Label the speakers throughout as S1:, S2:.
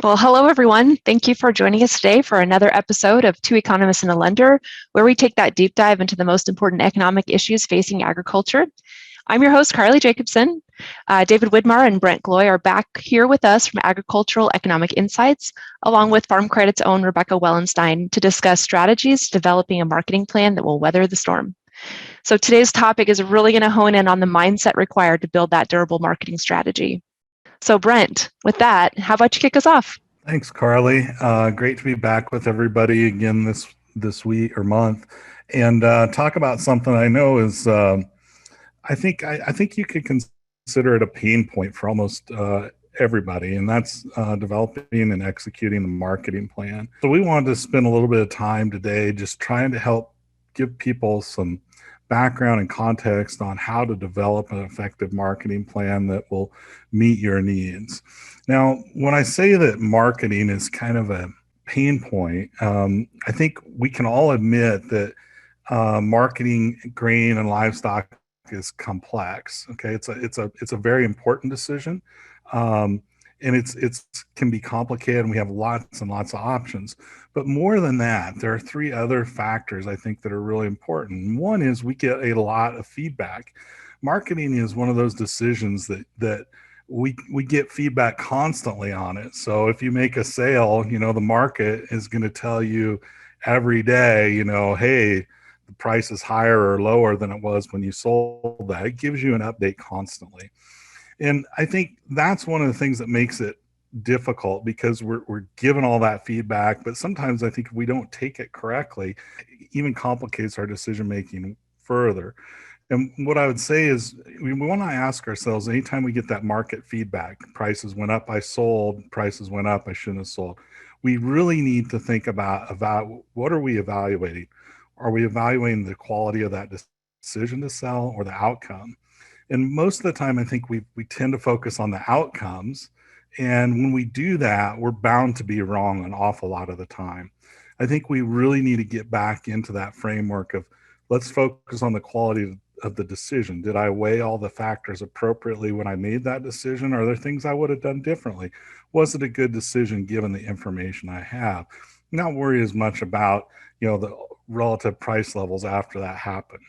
S1: Well, hello, everyone. Thank you for joining us today for another episode of Two Economists and a Lender, where we take that deep dive into the most important economic issues facing agriculture. I'm your host, Carly Jacobson. David Widmar and Brent Gloy are back here with us from Agricultural Economic Insights, along with Farm Credit's own Rebecca Wellenstein, to discuss strategies developing a marketing plan that will weather the storm. So today's topic is really going to hone in on the mindset required to build that durable marketing strategy. So, Brent, with that, how about you kick us off?
S2: Thanks, Carly. Great to be back with everybody again this week or month, and talk about something I know is I think you could consider it a pain point for almost everybody, and that's developing and executing the marketing plan. So we wanted to spend a little bit of time today just trying to help give people some background and context on how to develop an effective marketing plan that will meet your needs. Now, when I say that marketing is kind of a pain point, I think we can all admit that marketing grain and livestock is complex. Okay, it's a very important decision, um, and it's can be complicated, and we have lots and lots of options. But more than that, there are three other factors I think that are really important. One is we get a lot of feedback. Marketing is one of those decisions that we get feedback constantly on it. So if you make a sale, the market is going to tell you every day, hey, the price is higher or lower than it was when you sold that. It gives you an update constantly. And I think that's one of the things that makes it difficult because we're given all that feedback, but sometimes I think if we don't take it correctly, it even complicates our decision making further. And what I would say is we want to ask ourselves anytime we get that market feedback, prices went up, I sold, prices went up, I shouldn't have sold. We really need to think about what are we evaluating? Are we evaluating the quality of that decision to sell or the outcome? And most of the time, I think we tend to focus on the outcomes. And when we do that, we're bound to be wrong an awful lot of the time. I think we really need to get back into that framework of let's focus on the quality of the decision. Did I weigh all the factors appropriately when I made that decision? Are there things I would have done differently? Was it a good decision given the information I have? Not worry as much about, the relative price levels after that happen.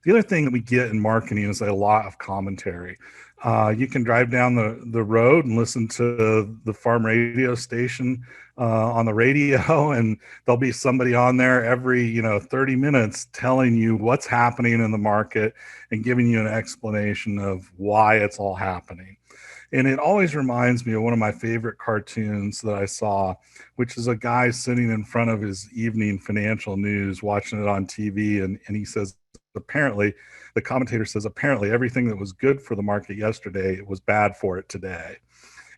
S2: The other thing that we get in marketing is a lot of commentary. You can drive down the road and listen to the farm radio station on the radio, and there'll be somebody on there every 30 minutes telling you what's happening in the market and giving you an explanation of why it's all happening. And it always reminds me of one of my favorite cartoons that I saw, which is a guy sitting in front of his evening financial news, watching it on TV. And he says, apparently, the commentator says, apparently everything that was good for the market yesterday was bad for it today.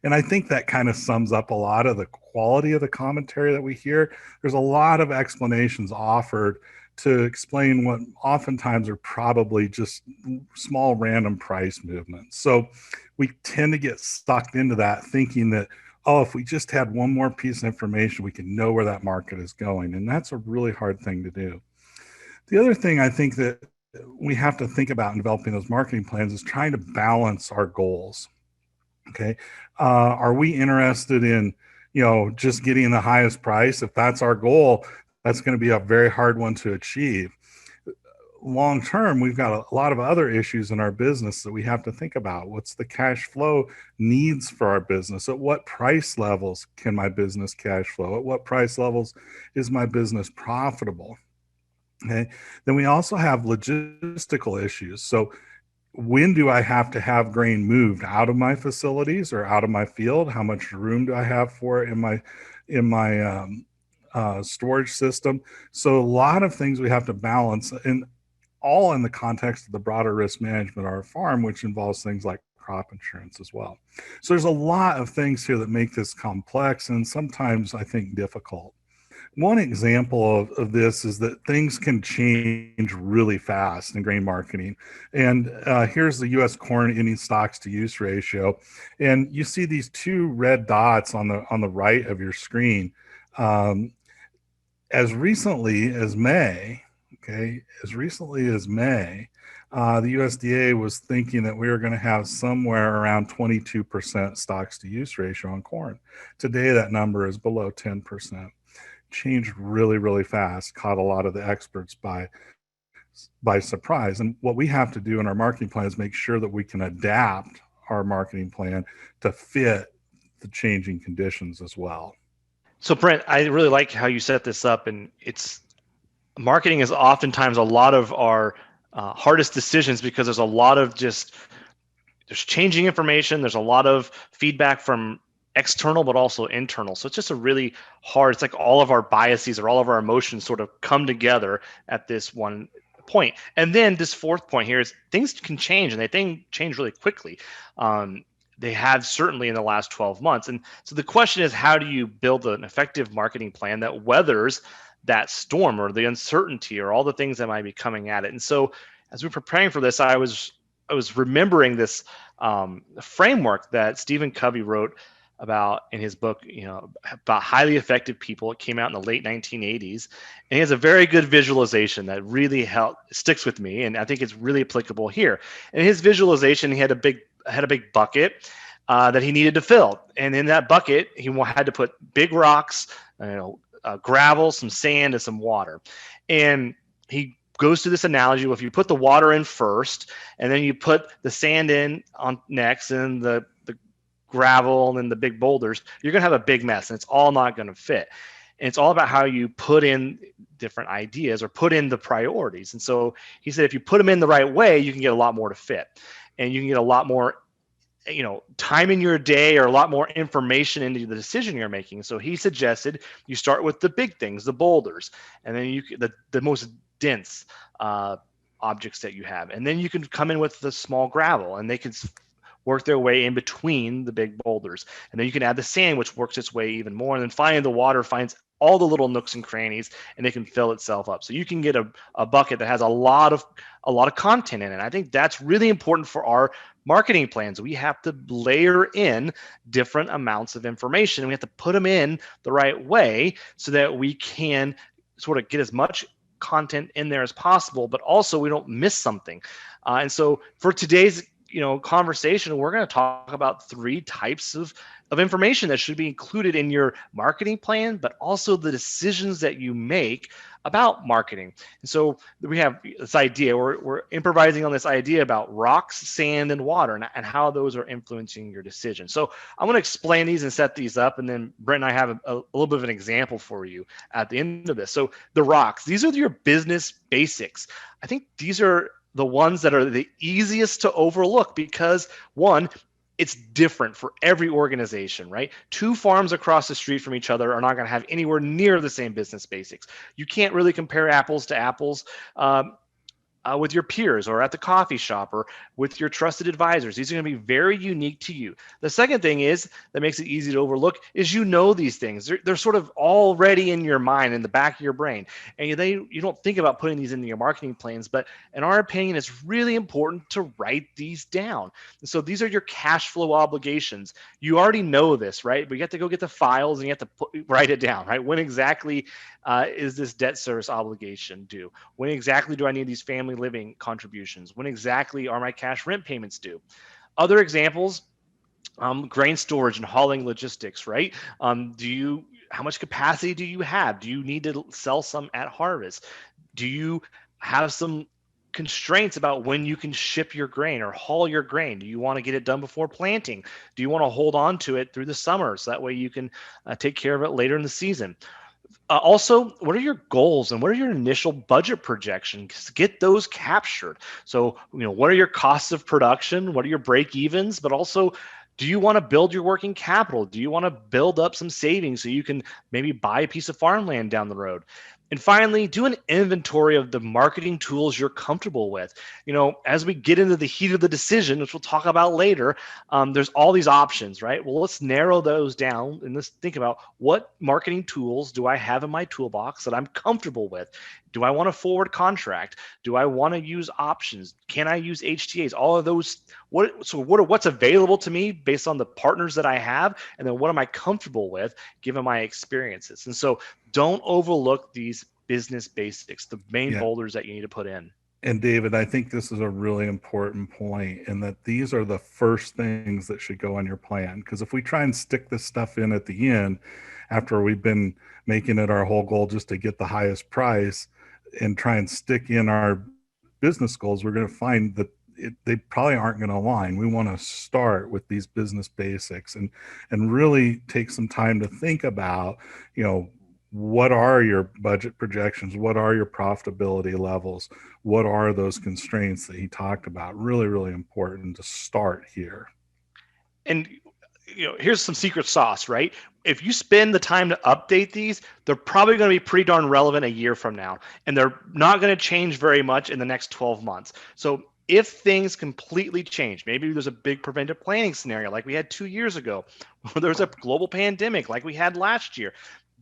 S2: And I think that kind of sums up a lot of the quality of the commentary that we hear. There's a lot of explanations offered to explain what oftentimes are probably just small random price movements. So we tend to get sucked into that thinking that, oh, if we just had one more piece of information, we can know where that market is going. And that's a really hard thing to do. The other thing I think that we have to think about in developing those marketing plans is trying to balance our goals. Okay. Are we interested in, just getting the highest price? If that's our goal, that's going to be a very hard one to achieve. Long term, we've got a lot of other issues in our business that we have to think about. What's the cash flow needs for our business? At what price levels can my business cash flow? At what price levels is my business profitable? Okay. Then we also have logistical issues. So when do I have to have grain moved out of my facilities or out of my field? How much room do I have for it in my storage system? So a lot of things we have to balance, and all in the context of the broader risk management of our farm, which involves things like crop insurance as well. So there's a lot of things here that make this complex and sometimes I think difficult. One example of this is that things can change really fast in grain marketing. And here's the U.S. corn ending stocks to use ratio. And you see these two red dots on the right of your screen. As recently as May, okay, as recently as May, the USDA was thinking that we were going to have somewhere around 22% stocks to use ratio on corn. Today, that number is below 10%. Changed really, really fast, caught a lot of the experts by surprise. And what we have to do in our marketing plan is make sure that we can adapt our marketing plan to fit the changing conditions as well.
S3: So Brent, I really like how you set this up, and it's marketing is oftentimes a lot of our hardest decisions because there's a lot of there's changing information. There's a lot of feedback from external, but also internal. So it's just a really hard, it's like all of our biases or all of our emotions sort of come together at this one point. And then this fourth point here is things can change, and they change really quickly. They have certainly in the last 12 months. And so the question is, how do you build an effective marketing plan that weathers that storm or the uncertainty or all the things that might be coming at it? And so as we're preparing for this, I was remembering this framework that Stephen Covey wrote about in his book, about highly effective people. It came out in the late 1980s, and he has a very good visualization that really sticks with me, and I think it's really applicable here. In his visualization, he had a big bucket that he needed to fill, and in that bucket, he had to put big rocks, gravel, some sand, and some water. And he goes through this analogy. Well, if you put the water in first, and then you put the sand in on next, and the gravel, and then the big boulders, you're going to have a big mess, and it's all not going to fit. And it's all about how you put in different ideas or put in the priorities. And so he said, if you put them in the right way, you can get a lot more to fit, and you can get a lot more time in your day or a lot more information into the decision you're making. So he suggested you start with the big things, the boulders, and then the most dense objects that you have. And then you can come in with the small gravel, and they can work their way in between the big boulders. And then you can add the sand, which works its way even more. And then finally, the water finds all the little nooks and crannies, and it can fill itself up. So you can get a bucket that has a lot of content in it. I think that's really important for our marketing plans. We have to layer in different amounts of information, and we have to put them in the right way so that we can sort of get as much content in there as possible, but also we don't miss something. And so for today's conversation, we're going to talk about 3 types of information that should be included in your marketing plan, but also the decisions that you make about marketing. And so we have this idea, we're improvising on this idea about rocks, sand, and water, and how those are influencing your decision. So I'm going to explain these and set these up, and then Brent and I have a little bit of an example for you at the end of this. So the rocks, these are your business basics. I think these are the ones that are the easiest to overlook because, one, it's different for every organization, right? 2 farms across the street from each other are not going to have anywhere near the same business basics. You can't really compare apples to apples with your peers or at the coffee shop or with your trusted advisors. These are going to be very unique to you. The second thing is that makes it easy to overlook is these things. They're sort of already in your mind, in the back of your brain. And you don't think about putting these into your marketing plans, but in our opinion, it's really important to write these down. And so these are your cash flow obligations. You already know this, right? But you have to go get the files and you have to write it down, right? When exactly is this debt service obligation due? When exactly do I need these family living contributions? When exactly are my cash rent payments due? Other examples, grain storage and hauling logistics, right? How much capacity do you have? Do you need to sell some at harvest? Do you have some constraints about when you can ship your grain or haul your grain? Do you want to get it done before planting? Do you want to hold on to it through the summer so that way you can take care of it later in the season? Also, what are your goals and what are your initial budget projections? Get those captured. So, what are your costs of production? What are your break evens? But also, do you want to build your working capital? Do you want to build up some savings so you can maybe buy a piece of farmland down the road? And finally, do an inventory of the marketing tools you're comfortable with. As we get into the heat of the decision, which we'll talk about later, there's all these options, right? Well, let's narrow those down and let's think about what marketing tools do I have in my toolbox that I'm comfortable with? Do I want a forward contract? Do I want to use options? Can I use HTAs? All of those. What's available to me based on the partners that I have, and then what am I comfortable with given my experiences? And so, don't overlook these business basics, the main boulders that you need to put in.
S2: And David, I think this is a really important point in that these are the first things that should go on your plan. Because if we try and stick this stuff in at the end, after we've been making it our whole goal just to get the highest price and try and stick in our business goals, we're going to find that they probably aren't going to align. We want to start with these business basics and really take some time to think about, what are your budget projections? What are your profitability levels? What are those constraints that he talked about? Really, really important to start here.
S3: And here's some secret sauce, right? If you spend the time to update these, they're probably going to be pretty darn relevant a year from now, and they're not going to change very much in the next 12 months. So if things completely change, maybe there's a big preventive planning scenario like we had 2 years ago, or there's a global pandemic like we had last year,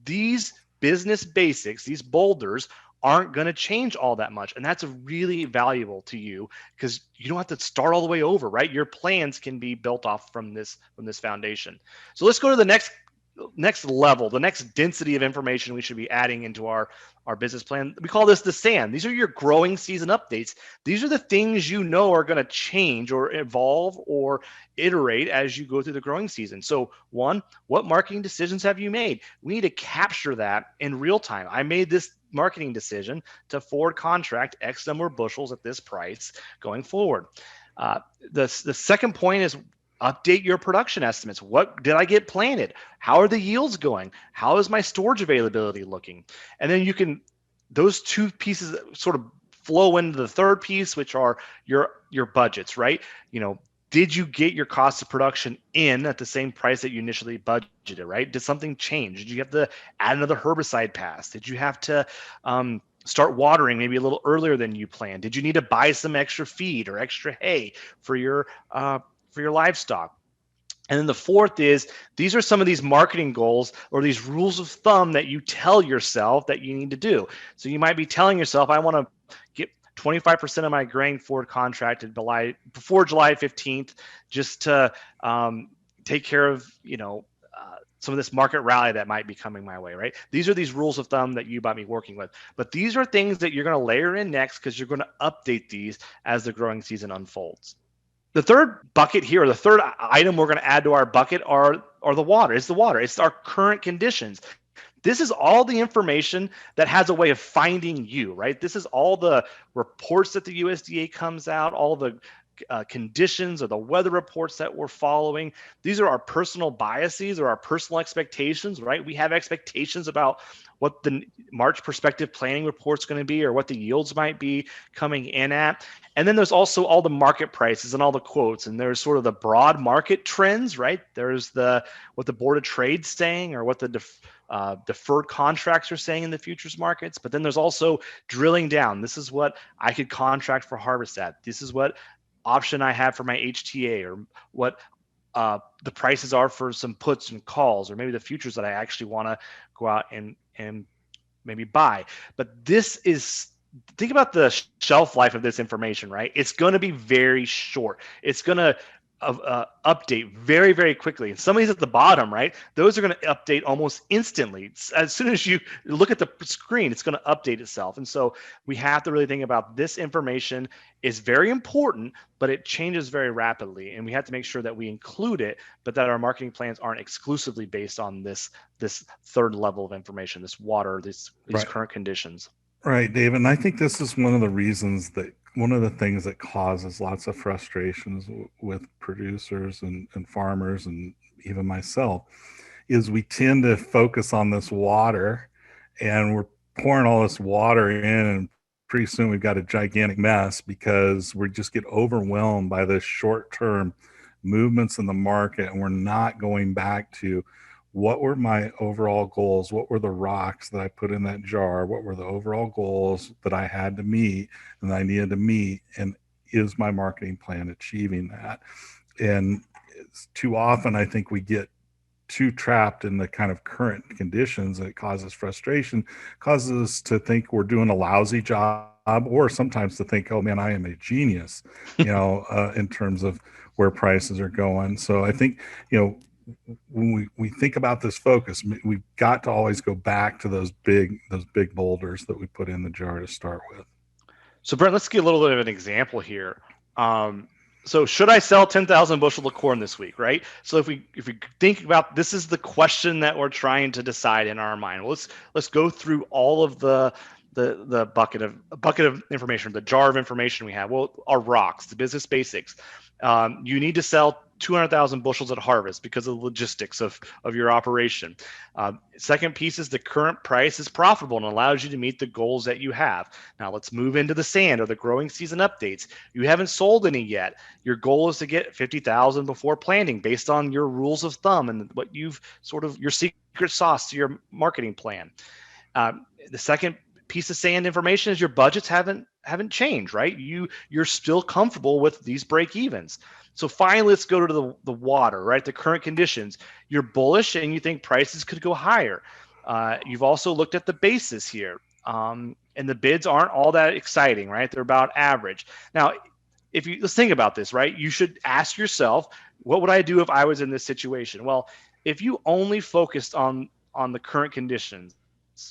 S3: these business basics, these boulders, aren't going to change all that much. And that's really valuable to you because you don't have to start all the way over, right? Your plans can be built off from this foundation. So let's go to the next level, the next density of information we should be adding into our business plan. We call this the SAN. These are your growing season updates. These are the things you know are going to change or evolve or iterate as you go through the growing season. So one, what marketing decisions have you made? We need to capture that in real time. I made this marketing decision to forward contract X number of bushels at this price going forward. The second point is update your production estimates. What did I get planted? How are the yields going? How is my storage availability looking? And then those two pieces sort of flow into the third piece, which are your budgets, right? Did you get your cost of production in at the same price that you initially budgeted, right? Did something change? Did you have to add another herbicide pass? Did you have to start watering maybe a little earlier than you planned? Did you need to buy some extra feed or extra hay for your livestock? And then the fourth is, these are some of these marketing goals or these rules of thumb that you tell yourself that you need to do. So you might be telling yourself, I want to get 25% of my grain forward contracted before July 15th, just to take care of, some of this market rally that might be coming my way, right? These are these rules of thumb that you might be working with. But these are things that you're going to layer in next because you're going to update these as the growing season unfolds. The third bucket here, the third item we're going to add to our bucket are the water. It's the water. It's our current conditions. This is all the information that has a way of finding you, right? This is all the reports that the USDA comes out, all the conditions or the weather reports that we're following. These are our personal biases or our personal expectations, right? We have expectations about what the March prospective planning report's going to be or what the yields might be coming in at. And then there's also all the market prices and all the quotes. And there's sort of the broad market trends, right? There's what the Board of Trade's saying or what the deferred contracts are saying in the futures markets. But then there's also drilling down. This is what I could contract for harvest at. This is what option I have for my HTA or what the prices are for some puts and calls or maybe the futures that I actually want to go out and maybe buy. But think about the shelf life of this information, right? It's going to be very short. It's going to update very, very quickly. And some of these at the bottom, right? Those are going to update almost instantly. As soon as you look at the screen, it's going to update itself. And so we have to really think about this information is very important, but it changes very rapidly. And we have to make sure that we include it, but that our marketing plans aren't exclusively based on this third level of information, this water, these
S2: Right.
S3: current conditions.
S2: Right, David. And I think this is one of the things that causes lots of frustrations with producers and farmers and even myself is we tend to focus on this water and we're pouring all this water in and pretty soon we've got a gigantic mess because we just get overwhelmed by the short-term movements in the market and we're not going back to what were my overall goals? What were the rocks that I put in that jar? What were the overall goals that I had to meet and I needed to meet? And is my marketing plan achieving that? And too often, I think we get too trapped in the kind of current conditions that causes frustration, causes us to think we're doing a lousy job, or sometimes to think, oh man, I am a genius, in terms of where prices are going. So I think, when we think about this focus, we've got to always go back to those big boulders that we put in the jar to start with.
S3: So Brent, let's get a little bit of an example here. So should I sell 10,000 bushels of corn this week, right? So if we think about, this is the question that we're trying to decide in our mind. Well, let's go through all of the bucket of information, the jar of information we have. Well, our rocks, the business basics. You need to sell 200,000 bushels at harvest because of the logistics of your operation. Second piece is the current price is profitable and allows you to meet the goals that you have. Now let's move into the sand or the growing season updates. You haven't sold any yet. Your goal is to get 50,000 before planting based on your rules of thumb and what you've sort of, your secret sauce to your marketing plan. The second piece of sand information is your budgets haven't changed, right? You're still comfortable with these break evens. So finally, let's go to the water, right? The current conditions. You're bullish and you think prices could go higher. You've also looked at the basis here, and the bids aren't all that exciting, right? They're about average. Now, let's think about this, right? You should ask yourself, what would I do if I was in this situation? Well, if you only focused on the current conditions,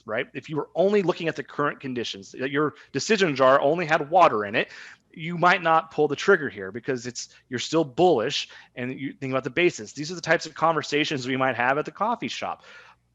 S3: right? If you were only looking at the current conditions, your decision jar only had water in it, you might not pull the trigger here because you're still bullish and you think about the basis. These are the types of conversations we might have at the coffee shop.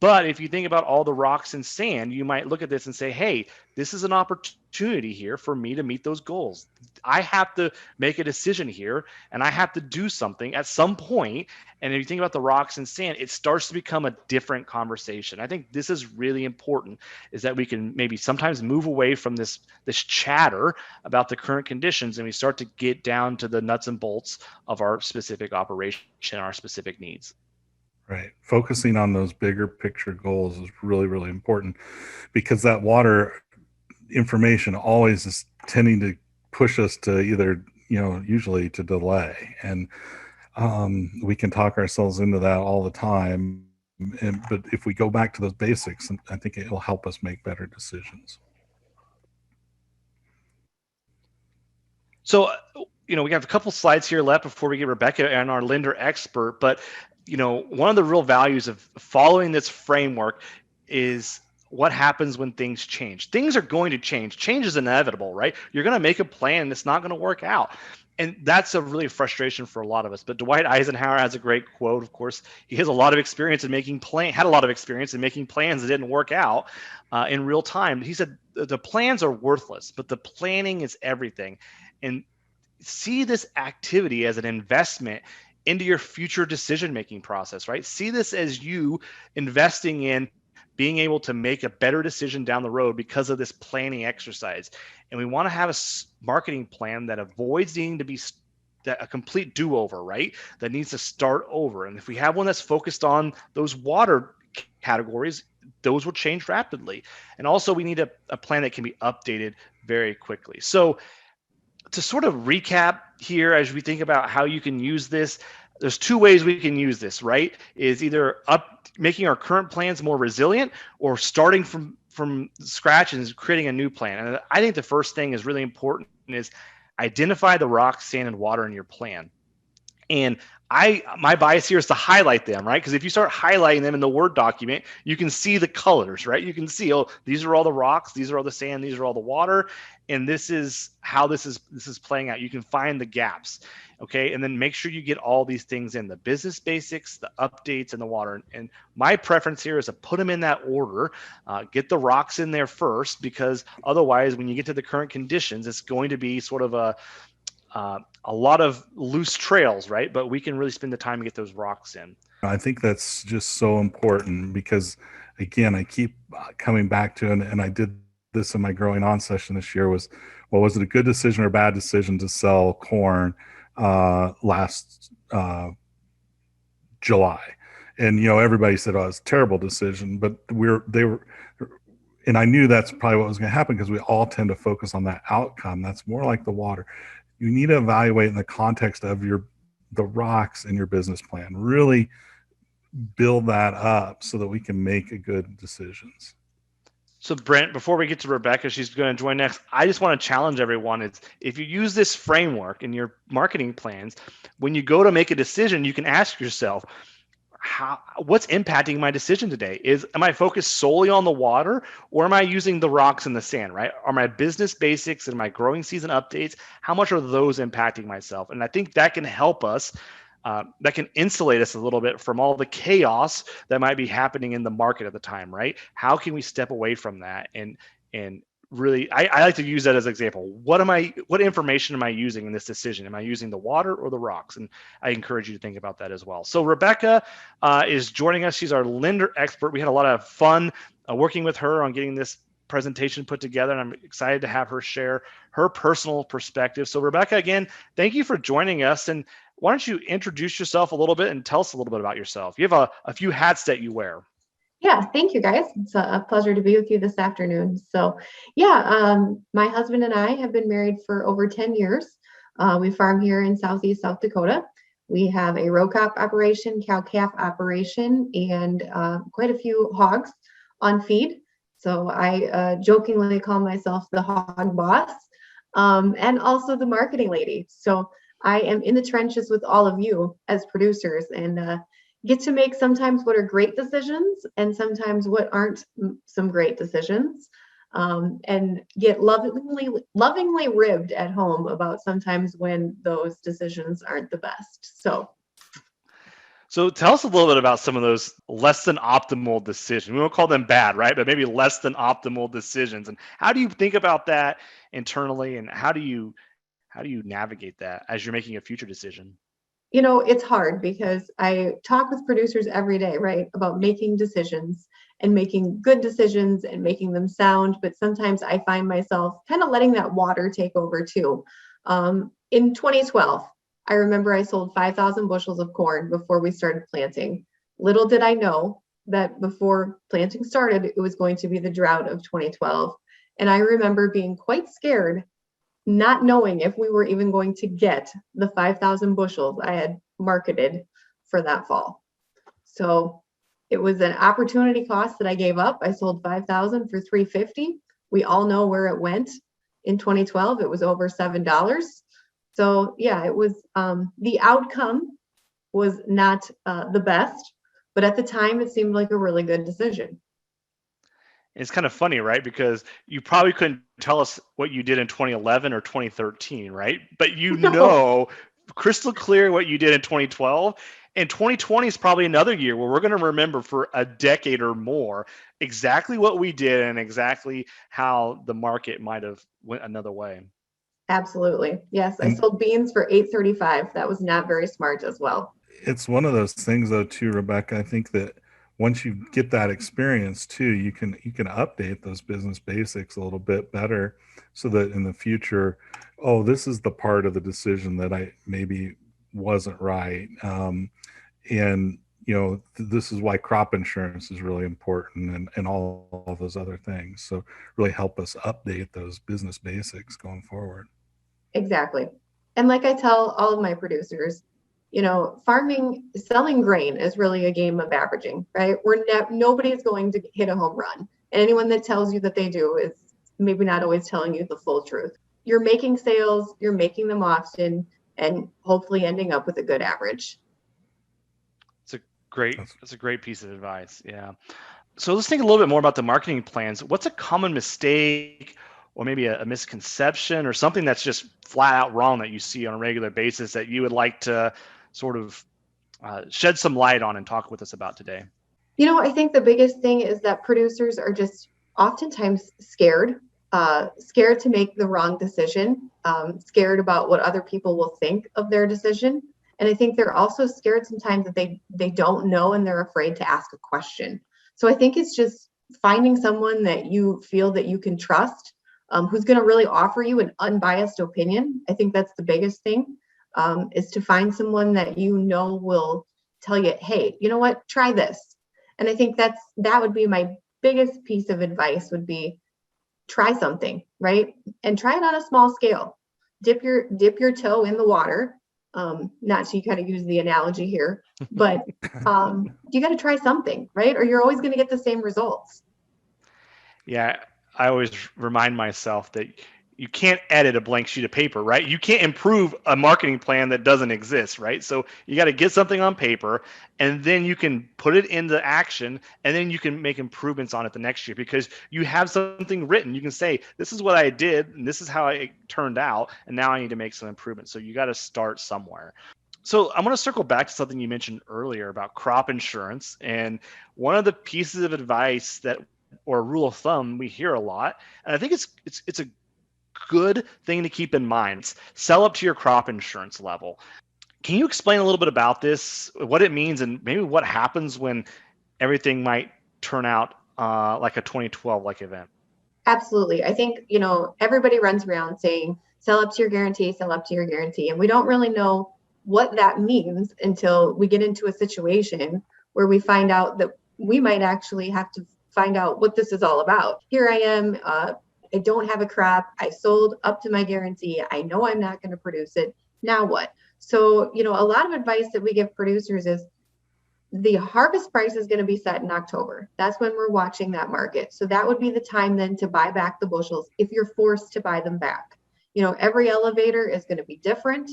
S3: But if you think about all the rocks and sand, you might look at this and say, hey, this is an opportunity here for me to meet those goals. I have to make a decision here and I have to do something at some point. And if you think about the rocks and sand, it starts to become a different conversation. I think this is really important, is that we can maybe sometimes move away from this chatter about the current conditions and we start to get down to the nuts and bolts of our specific operation, our specific needs.
S2: Right. Focusing on those bigger picture goals is really, really important, because that water information always is tending to push us to either, usually to delay. And we can talk ourselves into that all the time. But if we go back to those basics, I think it will help us make better decisions.
S3: So, we have a couple slides here left before we get Rebecca and our lender expert, but one of the real values of following this framework is what happens when things change. Things are going to change. Change is inevitable, right? You're going to make a plan and it's not going to work out. And that's a really frustration for a lot of us. But Dwight Eisenhower has a great quote. Of course, he has a lot of experience in had a lot of experience in making plans that didn't work out in real time. He said, the plans are worthless, but the planning is everything. And see this activity as an investment into your future decision-making process, right? See this as you investing in being able to make a better decision down the road because of this planning exercise. And we want to have a marketing plan that avoids needing to be a complete do-over, right? That needs to start over. And if we have one that's focused on those water categories, those will change rapidly. And also we need a plan that can be updated very quickly. So to sort of recap here, as we think about how you can use this, there's two ways we can use this, right? Is either making our current plans more resilient or starting from scratch and creating a new plan. And I think the first thing is really important is identify the rock, sand, and water in your plan. And my bias here is to highlight them, right? Because if you start highlighting them in the Word document, you can see the colors, right? You can see, oh, these are all the rocks, these are all the sand, these are all the water, and this is how this is playing out. You can find the gaps, okay? And then make sure you get all these things in, the business basics, the updates, and the water. And my preference here is to put them in that order, get the rocks in there first, because otherwise, when you get to the current conditions, it's going to be sort of a lot of loose trails, right? But we can really spend the time to get those rocks in.
S2: I think that's just so important because, again, I keep coming back to, and I did this in my growing on session this year, was it a good decision or a bad decision to sell corn last July? And, everybody said, oh, it's a terrible decision, but and I knew that's probably what was going to happen because we all tend to focus on that outcome. That's more like the water. You need to evaluate in the context of the rocks in your business plan. Really build that up so that we can make good decisions.
S3: So Brent, before we get to Rebecca, she's going to join next. I just want to challenge everyone. It's, if you use this framework in your marketing plans, when you go to make a decision, you can ask yourself, what's impacting my decision today? Am I focused solely on the water, or am I using the rocks and the sand, right? Are my business basics and my growing season updates, how much are those impacting myself? And I think that can help us, that can insulate us a little bit from all the chaos that might be happening in the market at the time, right? How can we step away from that and really, I like to use that as an example. What information am I using in this decision? Am I using the water or the rocks? And I encourage you to think about that as well. So Rebecca is joining us. She's our lender expert. We had a lot of fun working with her on getting this presentation put together, and I'm excited to have her share her personal perspective. So Rebecca, again, thank you for joining us. And why don't you introduce yourself a little bit and tell us a little bit about yourself? You have a few hats that you wear.
S4: Yeah, thank you guys. It's a pleasure to be with you this afternoon. So yeah, my husband and I have been married for over 10 years. We farm here in Southeast South Dakota. We have a row crop operation, cow-calf operation, and quite a few hogs on feed. So I jokingly call myself the hog boss, and also the marketing lady. So I am in the trenches with all of you as producers, and get to make sometimes what are great decisions and sometimes what aren't some great decisions, and get lovingly ribbed at home about sometimes when those decisions aren't the best.
S3: So tell us a little bit about some of those less than optimal decisions. We won't call them bad, right? But maybe less than optimal decisions. And how do you think about that internally? And how do you navigate that as you're making a future decision?
S4: You know, it's hard because I talk with producers every day, right, about making decisions and making good decisions and making them sound. But sometimes I find myself kind of letting that water take over too. In 2012, I remember I sold 5,000 bushels of corn before we started planting. Little did I know that before planting started, it was going to be the drought of 2012. And I remember being quite scared, not knowing if we were even going to get the 5,000 bushels I had marketed for that fall. So it was an opportunity cost that I gave up. I sold 5,000 for $3.50. We all know where it went in 2012. It was over $7. So yeah, it was, the outcome was not the best, but at the time it seemed like a really good decision.
S3: It's kind of funny, right? Because you probably couldn't tell us what you did in 2011 or 2013, right? But you know crystal clear what you did in 2012. And 2020 is probably another year where we're going to remember for a decade or more exactly what we did and exactly how the market might have went another way.
S4: Absolutely. Yes, I sold beans for $8.35. That was not very smart as well.
S2: It's one of those things though too, Rebecca. I think that once you get that experience too, you can update those business basics a little bit better so that in the future, oh, this is the part of the decision that I maybe wasn't right. And this is why crop insurance is really important, and all of those other things. So really help us update those business basics going forward.
S4: Exactly. And like I tell all of my producers, selling grain is really a game of averaging, right? Nobody's going to hit a home run. And anyone that tells you that they do is maybe not always telling you the full truth. You're making sales, you're making them often, and hopefully ending up with a good average.
S3: That's a great piece of advice. Yeah. So let's think a little bit more about the marketing plans. What's a common mistake or maybe a misconception or something that's just flat out wrong that you see on a regular basis that you would like to sort of shed some light on and talk with us about today?
S4: I think the biggest thing is that producers are just oftentimes scared to make the wrong decision, scared about what other people will think of their decision. And I think they're also scared sometimes that they don't know and they're afraid to ask a question. So I think it's just finding someone that you feel that you can trust, who's going to really offer you an unbiased opinion. I think that's the biggest thing, is to find someone that will tell you, hey, you know what, try this. And I think that would be my biggest piece of advice would be try something, right? And try it on a small scale. Dip your toe in the water. Not to kind of use the analogy here, but you got to try something, right? Or you're always going to get the same results.
S3: Yeah, I always remind myself that you can't edit a blank sheet of paper, right? You can't improve a marketing plan that doesn't exist, right? So you got to get something on paper, and then you can put it into action, and then you can make improvements on it the next year because you have something written. You can say, this is what I did, and this is how it turned out, and now I need to make some improvements. So you got to start somewhere. So I'm going to circle back to something you mentioned earlier about crop insurance. And one of the pieces of advice that, or rule of thumb, we hear a lot, and I think it's a good thing to keep in mind. Sell up to your crop insurance level. Can you explain a little bit about this, what it means, and maybe what happens when everything might turn out like a 2012 like event?
S4: Absolutely. I think, everybody runs around saying, sell up to your guarantee, sell up to your guarantee. And we don't really know what that means until we get into a situation where we find out that we might actually have to find out what this is all about. Here I am, I don't have a crop. I sold up to my guarantee. I know I'm not going to produce it. Now what? So, a lot of advice that we give producers is the harvest price is going to be set in October. That's when we're watching that market. So that would be the time then to buy back the bushels if you're forced to buy them back. Every elevator is going to be different.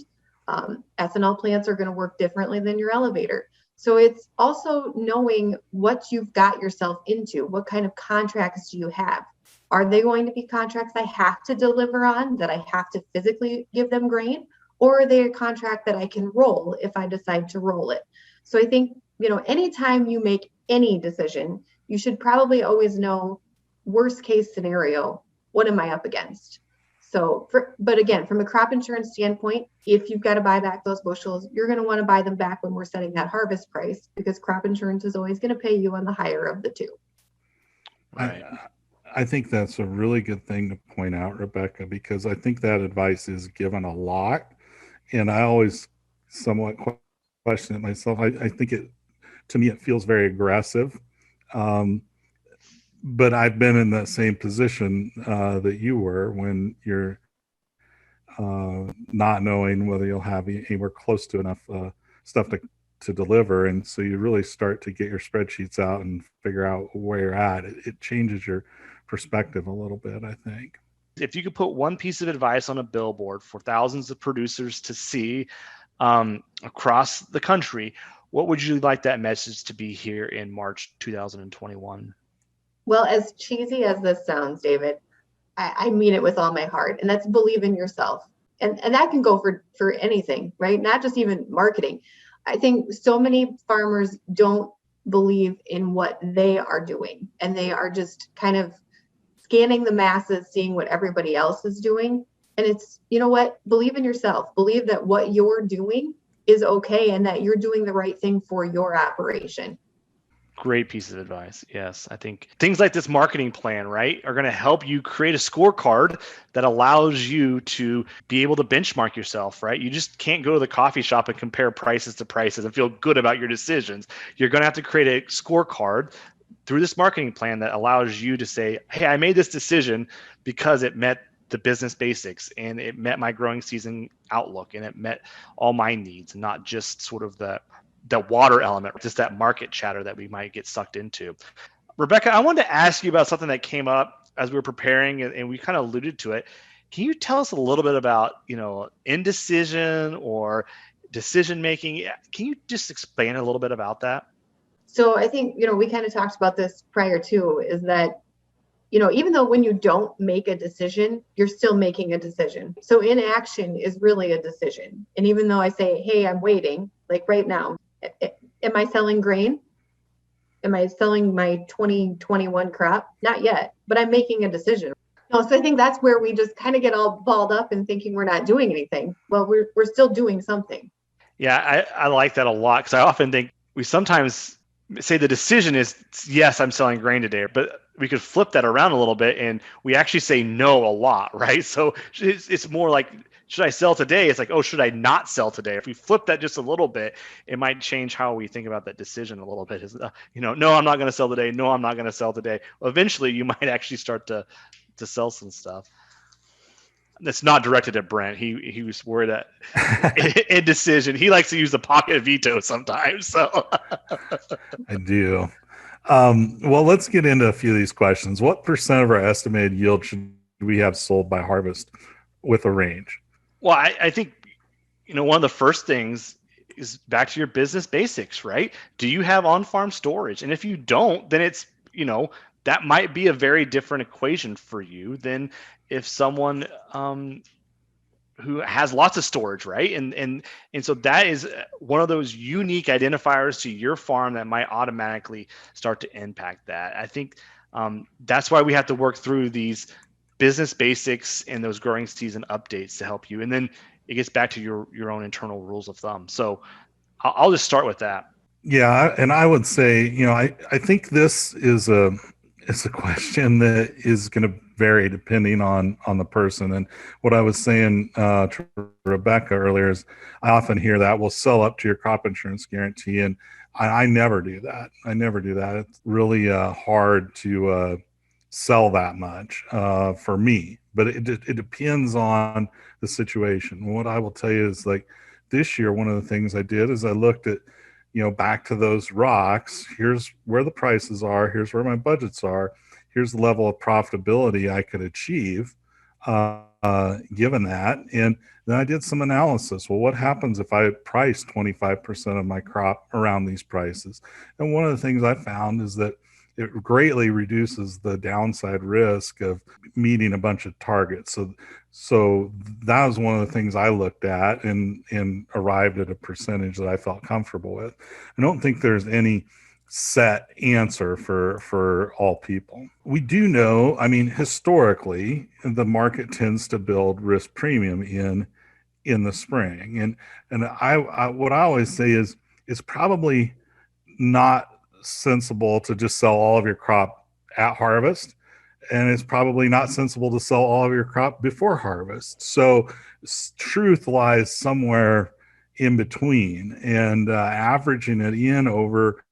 S4: Ethanol plants are going to work differently than your elevator. So it's also knowing what you've got yourself into. What kind of contracts do you have? Are they going to be contracts I have to deliver on, that I have to physically give them grain? Or are they a contract that I can roll if I decide to roll it? So I think, anytime you make any decision, you should probably always know, worst case scenario, what am I up against? So, but again, from a crop insurance standpoint, if you've got to buy back those bushels, you're going to want to buy them back when we're setting that harvest price, because crop insurance is always going to pay you on the higher of the two.
S2: Right. I think that's a really good thing to point out, Rebecca, because I think that advice is given a lot. And I always somewhat question it myself. I think to me, it feels very aggressive. But I've been in that same position that you were when you're not knowing whether you'll have anywhere close to enough stuff to deliver. And so you really start to get your spreadsheets out and figure out where you're at. It changes your perspective a little bit, I think.
S3: If you could put one piece of advice on a billboard for thousands of producers to see across the country, what would you like that message to be here in March 2021?
S4: Well, as cheesy as this sounds, David, I mean it with all my heart, and that's believe in yourself. And that can go for anything, right? Not just even marketing. I think so many farmers don't believe in what they are doing, and they are just kind of scanning the masses, seeing what everybody else is doing. And it's, what? Believe in yourself. Believe that what you're doing is okay and that you're doing the right thing for your operation.
S3: Great piece of advice. Yes, I think things like this marketing plan, right, are going to help you create a scorecard that allows you to be able to benchmark yourself, right? You just can't go to the coffee shop and compare prices to prices and feel good about your decisions. You're going to have to create a scorecard through this marketing plan that allows you to say, hey, I made this decision because it met the business basics and it met my growing season outlook and it met all my needs, and not just sort of the water element, just that market chatter that we might get sucked into. Rebecca, I wanted to ask you about something that came up as we were preparing, and we kind of alluded to it. Can you tell us a little bit about, indecision or decision making? Can you just explain a little bit about that?
S4: So I think, we kind of talked about this prior to, is that, even though when you don't make a decision, you're still making a decision. So inaction is really a decision. And even though I say, hey, I'm waiting, like right now, am I selling grain? Am I selling my 2021 crop? Not yet, but I'm making a decision. So I think that's where we just kind of get all balled up and thinking we're not doing anything. Well, we're still doing something.
S3: Yeah, I like that a lot, because I often think we sometimes say the decision is, yes, I'm selling grain today, but we could flip that around a little bit and we actually say no a lot, right? So it's more like, should I sell today? It's like, oh, should I not sell today? If we flip that just a little bit, it might change how we think about that decision a little bit. No, I'm not going to sell today. No, I'm not going to sell today. Well, eventually you might actually start to sell some stuff. That's not directed at Brent. He was worried that indecision. He likes to use the pocket veto sometimes. So
S2: I do. Well, let's get into a few of these questions. What % of our estimated yield should we have sold by harvest with a range?
S3: Well, I think, one of the first things is back to your business basics, right? Do you have on-farm storage? And if you don't, then it's, that might be a very different equation for you than if someone who has lots of storage, right? And so that is one of those unique identifiers to your farm that might automatically start to impact that. I think that's why we have to work through these business basics and those growing season updates to help you. And then it gets back to your own internal rules of thumb. So I'll just start with that.
S2: Yeah, and I would say, I think this is a question that is going to vary depending on the person. And what I was saying to Rebecca earlier is I often hear that we'll sell up to your crop insurance guarantee, and I never do that. I never do that. It's really hard to sell that much for me, but it depends on the situation. What I will tell you is, like, this year, one of the things I did is I looked at, back to those rocks. Here's where the prices are. Here's where my budgets are. Here's the level of profitability I could achieve given that. And then I did some analysis. Well, what happens if I price 25% of my crop around these prices? And one of the things I found is that it greatly reduces the downside risk of meeting a bunch of targets. So that was one of the things I looked at and arrived at a percentage that I felt comfortable with. I don't think there's any set answer for all people. We do know, historically, the market tends to build risk premium in the spring. And I what I always say is it's probably not sensible to just sell all of your crop at harvest, and it's probably not sensible to sell all of your crop before harvest. So truth lies somewhere in between, and averaging it in over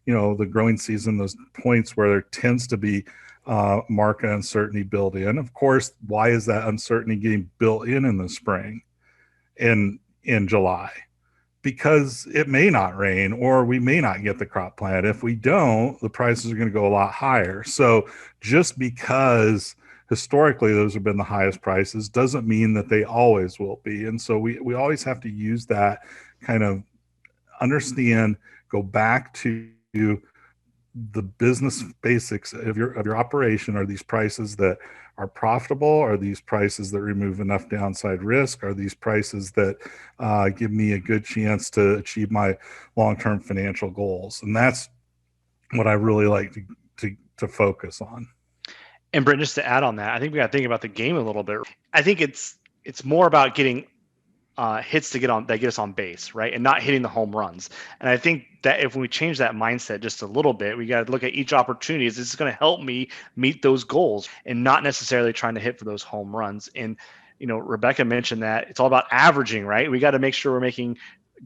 S2: the growing season, those points where there tends to be market uncertainty built in. Of course, why is that uncertainty getting built in the spring and in July? Because it may not rain, or we may not get the crop plant. If we don't, the prices are going to go a lot higher. So just because historically those have been the highest prices doesn't mean that they always will be. And so we always have to use that kind of understand, go back to the business basics of your operation. Are these prices that are profitable? Are these prices that remove enough downside risk? Are these prices that give me a good chance to achieve my long-term financial goals? And that's what I really like to focus on.
S3: And Brent, just to add on that, I think we got to think about the game a little bit. I think it's more about getting hits that get us on base, right, and not hitting the home runs. And I think that if we change that mindset just a little bit, we got to look at each opportunity. Is this going to help me meet those goals, and not necessarily trying to hit for those home runs? And Rebecca mentioned that it's all about averaging, right? We got to make sure we're making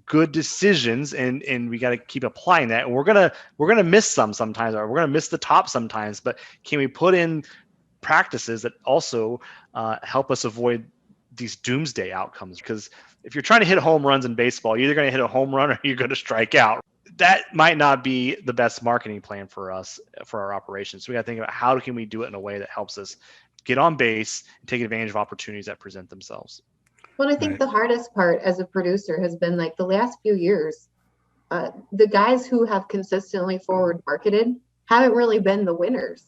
S3: good decisions, and we got to keep applying that. And we're gonna miss sometimes, or we're gonna miss the top sometimes. But can we put in practices that also help us avoid these doomsday outcomes? Because if you're trying to hit home runs in baseball, you're either going to hit a home run or you're going to strike out. That might not be the best marketing plan for us, for our operations. So we got to think about how can we do it in a way that helps us get on base and take advantage of opportunities that present themselves.
S4: Well, I think the hardest part as a producer has been, like, the last few years, the guys who have consistently forward marketed haven't really been the winners.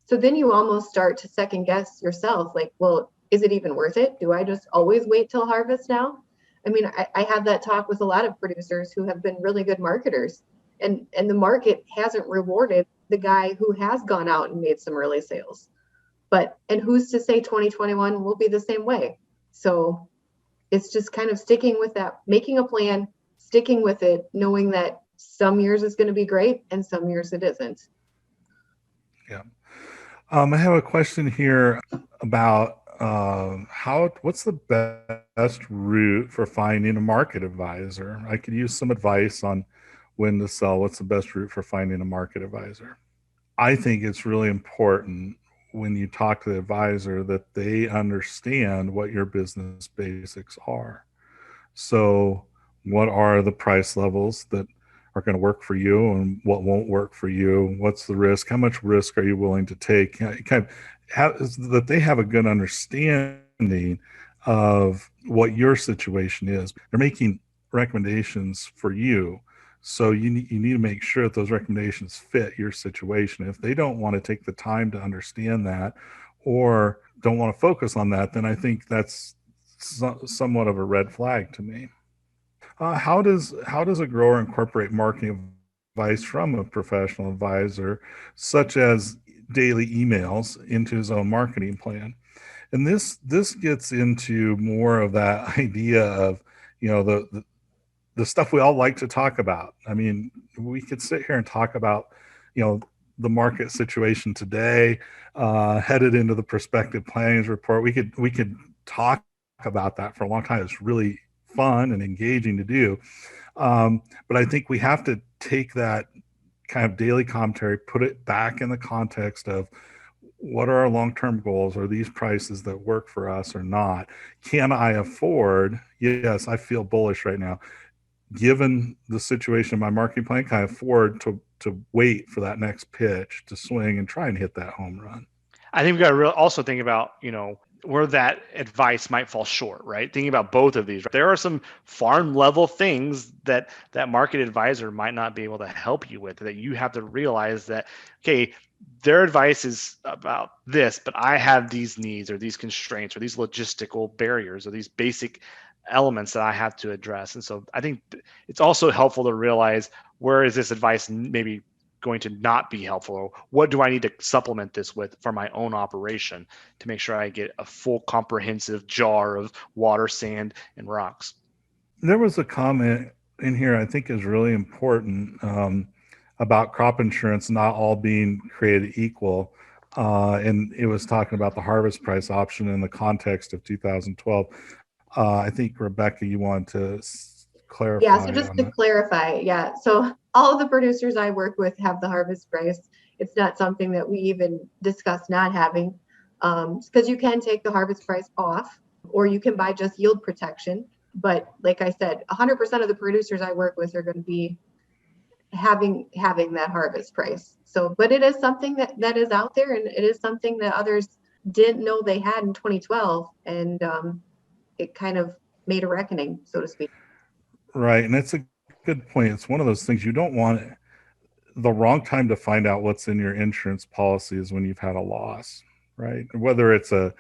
S4: So then you almost start to second guess yourself, like, well, is it even worth it? Do I just always wait till harvest now? I mean, I have that talk with a lot of producers who have been really good marketers, and the market hasn't rewarded the guy who has gone out and made some early sales. And who's to say 2021 will be the same way? So it's just kind of sticking with that, making a plan, sticking with it, knowing that some years is going to be great and some years it isn't.
S2: Yeah. I have a question here about what's the best route for finding a market advisor? I could use some advice on when to sell. What's the best route for finding a market advisor? I think it's really important when you talk to the advisor that they understand what your business basics are. So what are the price levels that are going to work for you and what won't work for you. What's the risk? How much risk are you willing to take? Kind of that they have a good understanding of what your situation is. They're making recommendations for you. So you need to make sure that those recommendations fit your situation. If they don't want to take the time to understand that or don't want to focus on that, then I think that's somewhat of a red flag to me. How does a grower incorporate marketing advice from a professional advisor, such as daily emails, into his own marketing plan? And this gets into more of that idea of, the stuff we all like to talk about. I mean, we could sit here and talk about, the market situation today, headed into the prospective plannings report. We could talk about that for a long time. It's really fun and engaging to do. But I think we have to take that kind of daily commentary, put it back in the context of what are our long-term goals? Are these prices that work for us or not? Can I afford? Yes, I feel bullish right now. Given the situation of my marketing plan, can I afford to wait for that next pitch to swing and try and hit that home run?
S3: I think we got to also think about, where that advice might fall short, right? Thinking about both of these. There are some farm level things that market advisor might not be able to help you with, that you have to realize that, okay, their advice is about this, but I have these needs or these constraints or these logistical barriers or these basic elements that I have to address. And so I think it's also helpful to realize, where is this advice maybe going to not be helpful, or what do I need to supplement this with for my own operation to make sure I get a full comprehensive jar of water, sand, and rocks.
S2: There was a comment in here I think is really important, about crop insurance not all being created equal. And it was talking about the harvest price option in the context of 2012. I think, Rebecca, you want to clarify.
S4: Yeah, so just to clarify, yeah. So all of the producers I work with have the harvest price. It's not something that we even discuss not having, because you can take the harvest price off, or you can buy just yield protection. But like I said, 100% of the producers I work with are going to be having that harvest price. So, but it is something that is out there, and it is something that others didn't know they had in 2012, and it kind of made a reckoning, so to speak.
S2: Right, and it's a good point. It's one of those things you don't want. The wrong time to find out what's in your insurance policy is when you've had a loss, right? Whether it's a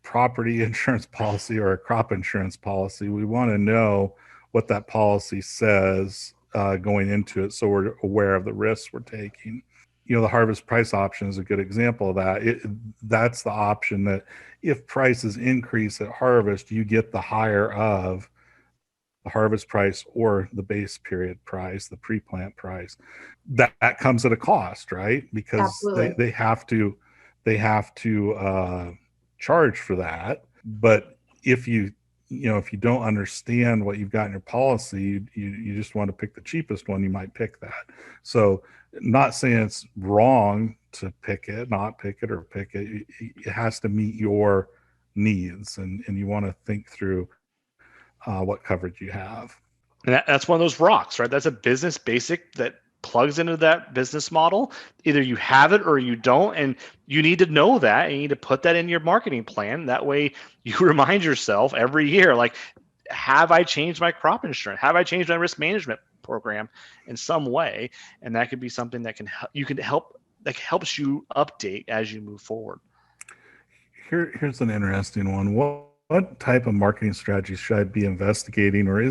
S2: property insurance policy or a crop insurance policy, we want to know what that policy says going into it, so we're aware of the risks we're taking. The harvest price option is a good example of that. That's the option that if prices increase at harvest, you get the higher of the harvest price or the base period price, the pre-plant price. That comes at a cost, right? Because they have to charge for that. But if you don't understand what you've got in your policy, you just want to pick the cheapest one, you might pick that. So not saying it's wrong to not pick it or pick it. It has to meet your needs, and you want to think through what coverage you have.
S3: And that's one of those rocks, right? That's a business basic that plugs into that business model. Either you have it or you don't, and you need to know that, and you need to put that in your marketing plan. That way you remind yourself every year, like, have I changed my crop insurance? Have I changed my risk management program in some way? And that could be something that helps you update as you move forward.
S2: Here's an interesting one. What type of marketing strategies should I be investigating, or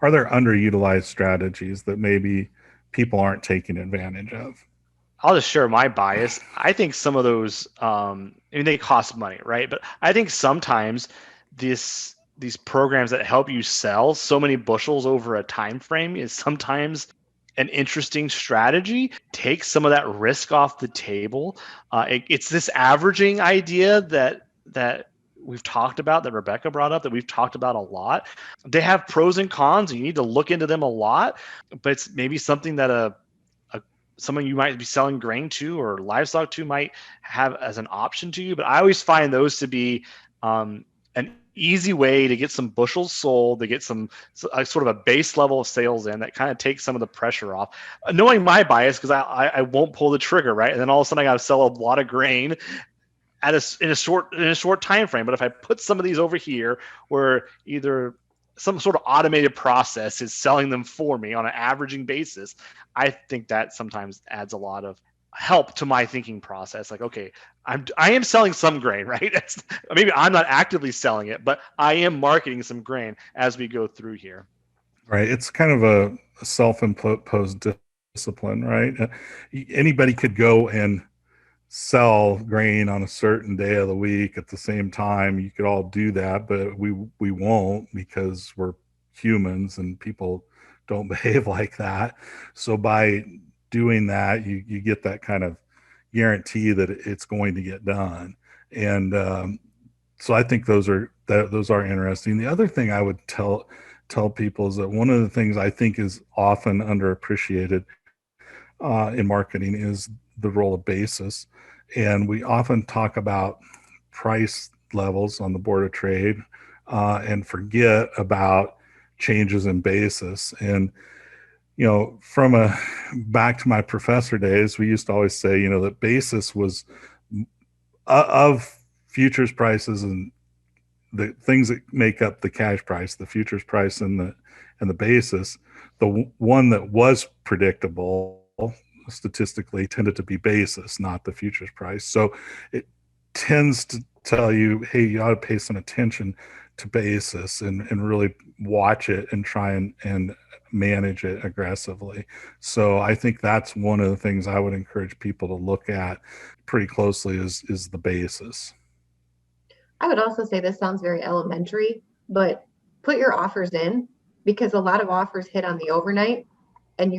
S2: are there underutilized strategies that maybe people aren't taking advantage of?
S3: I'll just share my bias. I think some of those, they cost money, right? But I think sometimes these programs that help you sell so many bushels over a time frame is sometimes an interesting strategy. Take some of that risk off the table. It's this averaging idea that we've talked about, that Rebecca brought up, that we've talked about a lot. They have pros and cons, and you need to look into them a lot, but it's maybe something that someone you might be selling grain to or livestock to might have as an option to you. But I always find those to be an easy way to get some bushels sold, to get some sort of a base level of sales in that kind of takes some of the pressure off. Knowing my bias, because I won't pull the trigger, right? And then all of a sudden I got to sell a lot of grain in a short time frame. But if I put some of these over here, where either some sort of automated process is selling them for me on an averaging basis, I think that sometimes adds a lot of help to my thinking process. Like, okay, I am selling some grain, right? Maybe I'm not actively selling it, but I am marketing some grain as we go through here.
S2: Right. It's kind of a self-imposed discipline, right? Anybody could go and sell grain on a certain day of the week at the same time. You could all do that, but we won't, because we're humans and people don't behave like that. So by doing that, you get that kind of guarantee that it's going to get done. And so I think those are interesting. The other thing I would tell people is that one of the things I think is often underappreciated in marketing is the role of basis. And we often talk about price levels on the Board of Trade and forget about changes in basis. And, from back to my professor days, we used to always say, that basis was of futures prices and the things that make up the cash price, the futures price and the basis, the one that was predictable statistically tended to be basis, not the futures price. So it tends to tell you, hey, you ought to pay some attention to basis and really watch it and try and manage it aggressively. So I think that's one of the things I would encourage people to look at pretty closely is the basis.
S4: I would also say this sounds very elementary, but put your offers in, because a lot of offers hit on the overnight and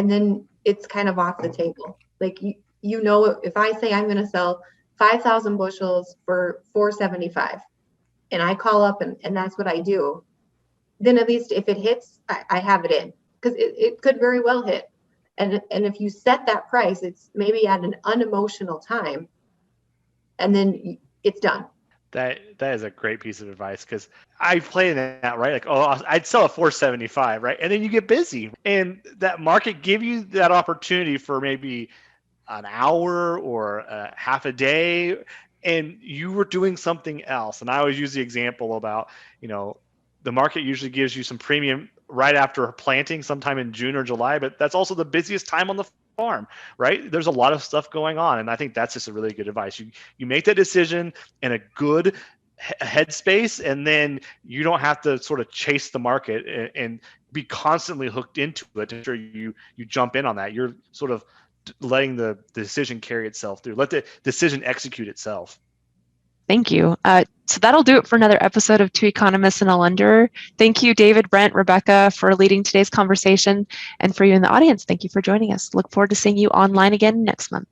S4: then it's kind of off the table. Like, if I say I'm going to sell 5,000 bushels for $4.75 and I call up and that's what I do, then at least if it hits, I have it in, because it could very well hit. And if you set that price, it's maybe at an unemotional time, and then it's done.
S3: That is a great piece of advice, because I play that, right? Like, oh, I'd sell a $4.75, right? And then you get busy, and that market give you that opportunity for maybe an hour or half a day, and you were doing something else. And I always use the example about, the market usually gives you some premium right after planting, sometime in June or July, but that's also the busiest time on the farm, right? There's a lot of stuff going on. And I think that's just a really good advice. You make that decision in a good headspace, and then you don't have to sort of chase the market and be constantly hooked into it to ensure you jump in on that. You're sort of letting the decision carry itself through. Let the decision execute itself.
S1: Thank you. So that'll do it for another episode of Two Economists and a Lender. Thank you, David, Brent, Rebecca, for leading today's conversation. And for you in the audience, thank you for joining us. Look forward to seeing you online again next month.